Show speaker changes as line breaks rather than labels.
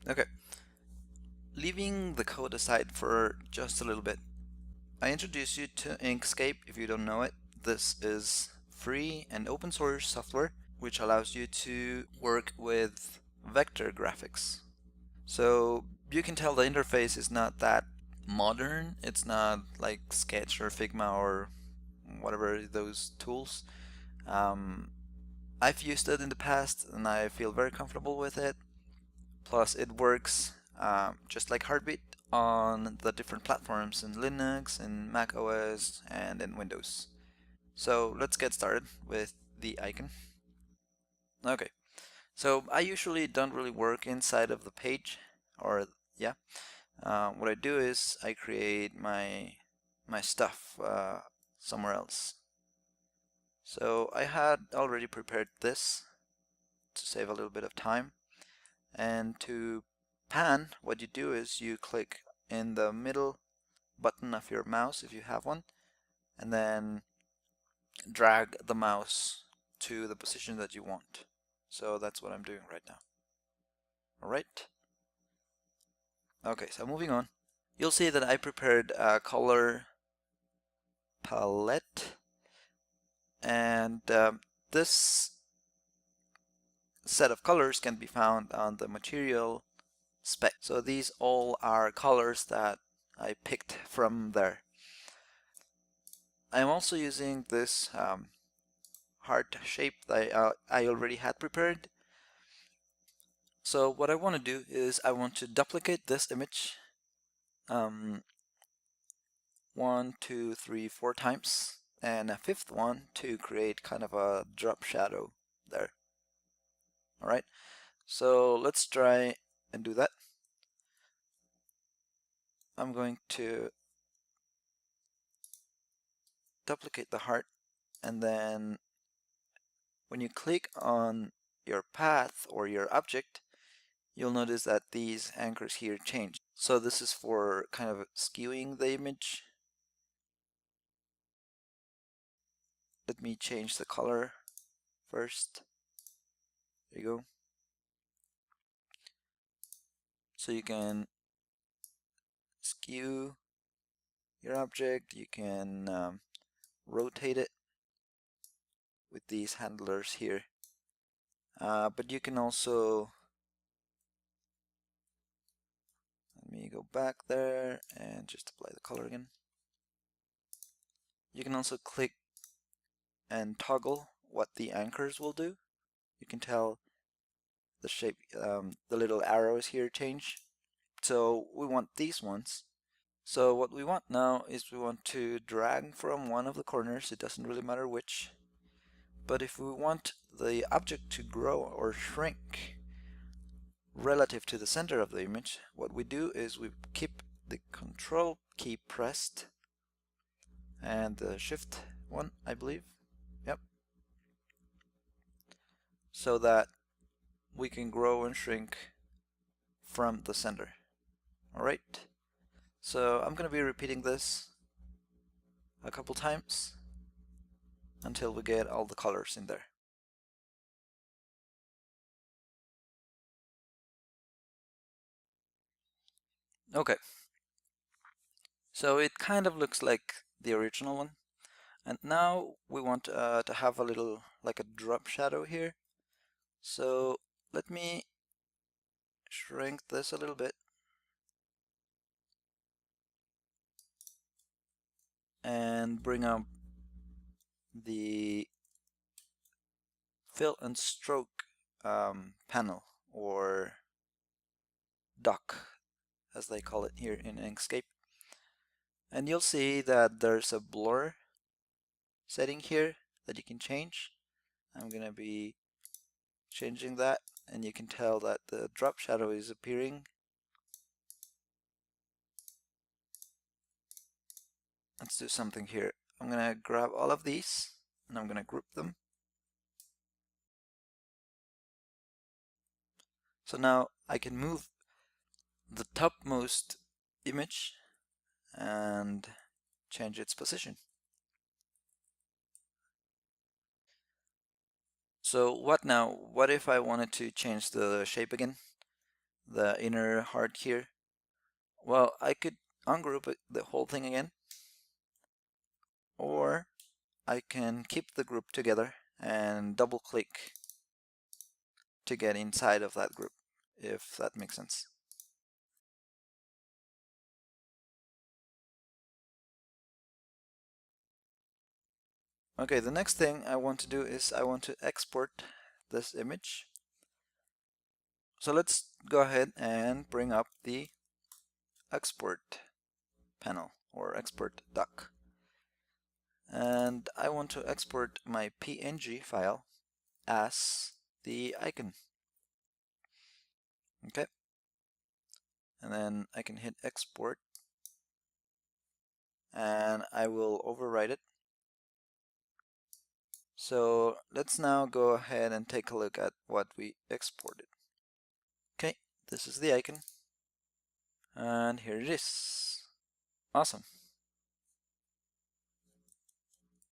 Okay, leaving the code aside for just a little bit, I introduce you to Inkscape if you don't know it. This is free and open source software which allows you to work with vector graphics. So you can tell the interface is not that modern. It's not like Sketch or Figma or whatever those tools. Um, I've used it in the past and I feel very comfortable with it. Plus it works just like Heartbeat on the different platforms in Linux, in Mac OS, and in Windows. So let's get started with the icon. Okay, so I usually don't really work inside of the page, or yeah. What I do is I create my stuff somewhere else. So I had already prepared this to save a little bit of time. And to pan, what you do is you click in the middle button of your mouse if you have one, and then drag the mouse to the position that you want. So that's what I'm doing right now. Alright? Okay, so moving on. You'll see that I prepared a color palette, and this set of colors can be found on the material spec. So these all are colors that I picked from there. I'm also using this heart shape that I already had prepared. So what I want to do is I want to duplicate this image um, 1, 2, 3, 4 times, and a fifth one to create kind of a drop shadow there. Alright, so let's try and do that. I'm going to duplicate the heart, and then when you click on your path or your object, you'll notice that these anchors here change. So this is for kind of skewing the image. Let me change the color first. There you go. So you can skew your object, you can rotate it with these handlers here. But you can also, let me go back there and just apply the color again. You can also click and toggle what the anchors will do. You can tell the shape, the little arrows here change. So we want these ones. So what we want now is we want to drag from one of the corners, it doesn't really matter which. But if we want the object to grow or shrink relative to the center of the image, what we do is we keep the Control key pressed and the Shift one, I believe. Yep. So that we can grow and shrink from the center. Alright. So I'm going to be repeating this a couple times until we get all the colors in there. Okay. So it kind of looks like the original one. And now we want to have a little, like a drop shadow here. So let me shrink this a little bit. And bring up the fill and stroke panel, or dock as they call it here in Inkscape. And you'll see that there's a blur setting here that you can change. I'm gonna be changing that, and you can tell that the drop shadow is appearing. Let's do something here. I'm gonna grab all of these and I'm gonna group them. So now I can move the topmost image and change its position. So what now? What if I wanted to change the shape again? the inner heart here. Well, I could ungroup the whole thing again, or I can keep the group together and double click to get inside of that group, if that makes sense. Okay, the next thing I want to do is I want to export this image. So let's go ahead and bring up the export panel or export dock. And I want to export my PNG file as the icon. Okay. And then I can hit export and I will overwrite it. So let's now go ahead and take a look at what we exported. Okay, this is the icon and here it is. Awesome.